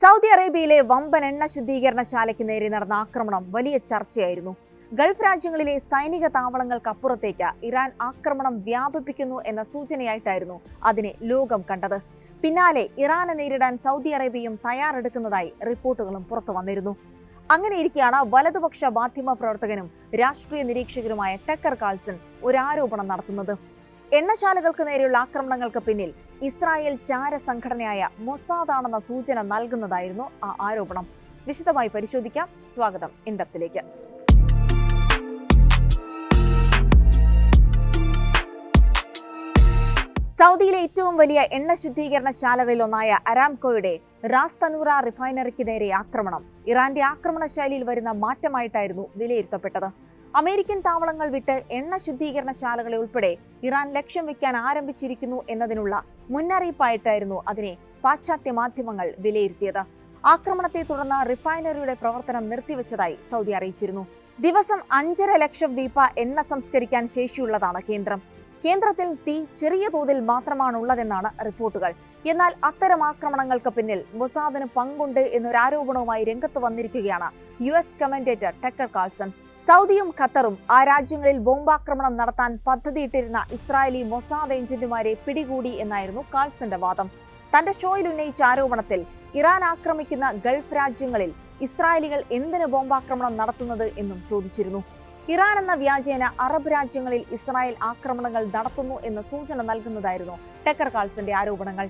Saudi അറേബ്യയിലെ വമ്പൻ എണ്ണ ശുദ്ധീകരണശാലയ്ക്ക് നേരെ നടന്ന ആക്രമണം വലിയ ചർച്ചയായിരുന്നു. ഗൾഫ് രാജ്യങ്ങളിലെ സൈനിക താവളങ്ങൾക്കപ്പുറത്തേക്ക് ഇറാൻ ആക്രമണം വ്യാപിപ്പിക്കുന്നു എന്ന സൂചനയായിട്ടായിരുന്നു അതിനെ ലോകം കണ്ടത്. പിന്നാലെ ഇറാനെ നേരിടാൻ സൗദി അറേബ്യയും തയ്യാറെടുക്കുന്നതായി റിപ്പോർട്ടുകളും പുറത്തു വന്നിരുന്നു. അങ്ങനെയിരിക്കെയാണ് വലതുപക്ഷ മാധ്യമ പ്രവർത്തകനും രാഷ്ട്രീയ നിരീക്ഷകരുമായ ടക്കർ കാൾസൺ ഒരു ആരോപണം നടത്തുന്നത്. എണ്ണശാലകൾക്ക് നേരെയുള്ള ആക്രമണങ്ങൾക്ക് പിന്നിൽ ഇസ്രായേൽ ചാര സംഘടനയായ മൊസാദാണെന്ന സൂചന നൽകുന്നതായിരുന്നു ആ ആരോപണം. വിശദമായി പരിശോധിക്കാം. സ്വാഗതം ഇൻഡെപ്തിലേക്ക്. സൗദിയിലെ ഏറ്റവും വലിയ എണ്ണ ശുദ്ധീകരണശാലകളിലൊന്നായ അരാംകോയുടെ റാസ് തനൂറ റിഫൈനറിക്ക് നേരെ ആക്രമണം ഇറാന്റെ ആക്രമണ ശൈലിയിൽ വരുന്ന മാറ്റമായിട്ടായിരുന്നു വിലയിരുത്തപ്പെട്ടത്. അമേരിക്കൻ താവളങ്ങൾ വിട്ട് എണ്ണ ശുദ്ധീകരണശാലകളെ ഉൾപ്പെടെ ഇറാൻ ലക്ഷ്യം വെക്കാൻ ആരംഭിച്ചിരിക്കുന്നു എന്നതിനുള്ള മുന്നറിയിപ്പായിട്ടായിരുന്നു അതിനെ പാശ്ചാത്യ മാധ്യമങ്ങൾ വിലയിരുത്തിയത്. ആക്രമണത്തെ തുടർന്ന് റിഫൈനറിയുടെ പ്രവർത്തനം നിർത്തിവെച്ചതായി സൗദി അറിയിച്ചിരുന്നു. ദിവസം 5.5 ലക്ഷം വീപ്പ എണ്ണ സംസ്കരിക്കാൻ ശേഷിയുള്ളതാണ് കേന്ദ്രത്തിൽ തീ ചെറിയ തോതിൽ മാത്രമാണുള്ളതെന്നാണ് റിപ്പോർട്ടുകൾ. എന്നാൽ അത്തരം ആക്രമണങ്ങൾക്ക് പിന്നിൽ മൊസാദിന് പങ്കുണ്ട് എന്നൊരാരോപണവുമായി രംഗത്ത് വന്നിരിക്കുകയാണ് US കമന്റേറ്റർ ടക്കർ കാൾസൺ. സൗദിയും ഖത്തറും ആ രാജ്യങ്ങളിൽ ബോംബാക്രമണം നടത്താൻ പദ്ധതിയിട്ടിരുന്ന ഇസ്രായേലി മൊസാദ് ഏജന്റുമാരെ പിടികൂടി എന്നായിരുന്നു കാൾസന്റെ വാദം. തന്റെ ഷോയിൽ ഉന്നയിച്ച ആരോപണത്തിൽ ഇറാൻ ആക്രമിക്കുന്ന ഗൾഫ് രാജ്യങ്ങളിൽ ഇസ്രായേലികൾ എന്തിന് ബോംബാക്രമണം നടത്തുന്നത് എന്നും ചോദിച്ചിരുന്നു. ഇറാൻ എന്ന വ്യാജേന അറബ് രാജ്യങ്ങളിൽ ഇസ്രായേൽ ആക്രമണങ്ങൾ നടത്തുന്നു എന്ന സൂചന നൽകുന്നതായിരുന്നു ടക്കർ കാൾസന്റെ ആരോപണങ്ങൾ.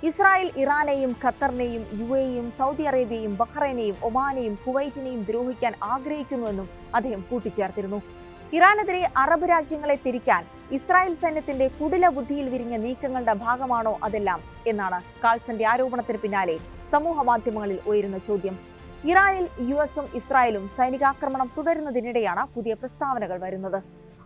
ഇസ്രായേൽ ഇറാനെയും ഖത്തറിനെയും UAEയും സൗദി അറേബ്യയും ബഹ്റൈനെയും ഒമാനെയും കുവൈറ്റിനെയും ദ്രോഹിക്കാൻ ആഗ്രഹിക്കുന്നുവെന്നും അദ്ദേഹം കൂട്ടിച്ചേർത്തിരുന്നു. ഇറാനെതിരെ അറബ് രാജ്യങ്ങളെ തിരിക്കാൻ ഇസ്രായേൽ സൈന്യത്തിന്റെ കുടില ബുദ്ധിയിൽ വിരിഞ്ഞ നീക്കങ്ങളുടെ ഭാഗമാണോ അതെല്ലാം എന്നാണ് കാൾസന്റെ ആരോപണത്തിന് പിന്നാലെ സമൂഹ മാധ്യമങ്ങളിൽ ഉയരുന്ന ചോദ്യം. ഇറാനിൽ US-ഉം ഇസ്രായേലും സൈനികാക്രമണം തുടരുന്നതിനിടെയാണ് പുതിയ പ്രസ്താവനകൾ വരുന്നത്.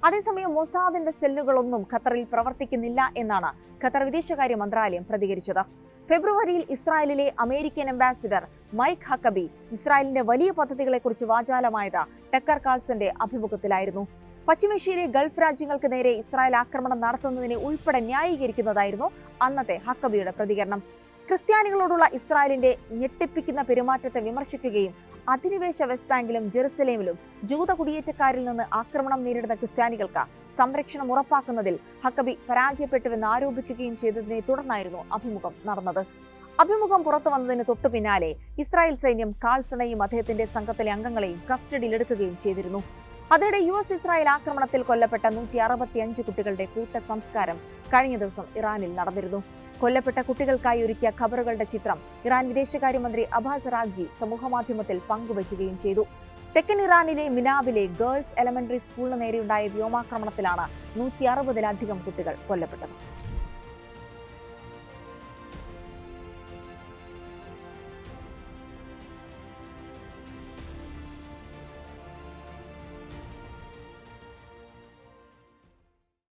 അതേസമയം മൊസാദിന്റെ സെല്ലുകളൊന്നും ഖത്തറിൽ പ്രവർത്തിക്കുന്നില്ല എന്നാണ് ഖത്തർ വിദേശകാര്യ മന്ത്രാലയം പ്രതികരിച്ചത്. ഫെബ്രുവരിയിൽ ഇസ്രായേലിലെ അമേരിക്കൻ അംബാസിഡർ മൈക്ക് ഹക്കബി ഇസ്രായേലിന്റെ വലിയ പദ്ധതികളെക്കുറിച്ച് വാചാലമായത് ടക്കർ കാൾസന്റെ അഭിമുഖത്തിലായിരുന്നു. പശ്ചിമേഷ്യയിലെ ഗൾഫ് രാജ്യങ്ങൾക്ക് നേരെ ഇസ്രായേൽ ആക്രമണം നടത്തുന്നതിനെ ഉൾപ്പെടെ ന്യായീകരിക്കുന്നതായിരുന്നു അന്നത്തെ ഹക്കബിയുടെ പ്രതികരണം. ക്രിസ്ത്യാനികളോടുള്ള ഇസ്രായേലിന്റെ ഞെട്ടിപ്പിക്കുന്ന പെരുമാറ്റത്തെ വിമർശിക്കുകയും അധിനിവേശ വെസ്റ്റ് ബാങ്കിലും ജെറുസലേമിലും ജൂത കുടിയേറ്റക്കാരിൽ നിന്ന് ആക്രമണം നേരിടുന്ന ക്രിസ്ത്യാനികൾക്ക് സംരക്ഷണം ഉറപ്പാക്കുന്നതിൽ ഹക്കബി പരാജയപ്പെട്ടുവെന്ന് ആരോപിക്കുകയും ചെയ്തതിനെ തുടർന്നായിരുന്നു അഭിമുഖം നടന്നത്. അഭിമുഖം പുറത്തു വന്നതിന് തൊട്ടു പിന്നാലെ ഇസ്രായേൽ സൈന്യം കാൾസണെയും അദ്ദേഹത്തിന്റെ സംഘത്തിലെ അംഗങ്ങളെയും കസ്റ്റഡിയിലെടുക്കുകയും ചെയ്തിരുന്നു. അതിനിടെ US-ഇസ്രായേൽ ആക്രമണത്തിൽ കൊല്ലപ്പെട്ട 165 കുട്ടികളുടെ കൂട്ട സംസ്കാരം കഴിഞ്ഞ ദിവസം ഇറാനിൽ നടന്നിരുന്നു. കൊല്ലപ്പെട്ട കുട്ടികൾക്കായി ഒരുക്കിയ ഖബറുകളുടെ ചിത്രം ഇറാൻ വിദേശകാര്യമന്ത്രി അബ്ബാസ് അറാഗ്ചി സമൂഹമാധ്യമത്തിൽ പങ്കുവയ്ക്കുകയും ചെയ്തു. തെക്കൻ ഇറാനിലെ മിനാബിലെ ഗേൾസ് എലമെന്ററി സ്കൂളിന് നേരെയുണ്ടായ വ്യോമാക്രമണത്തിലാണ് 160-ലധികം കുട്ടികൾ കൊല്ലപ്പെട്ടത്.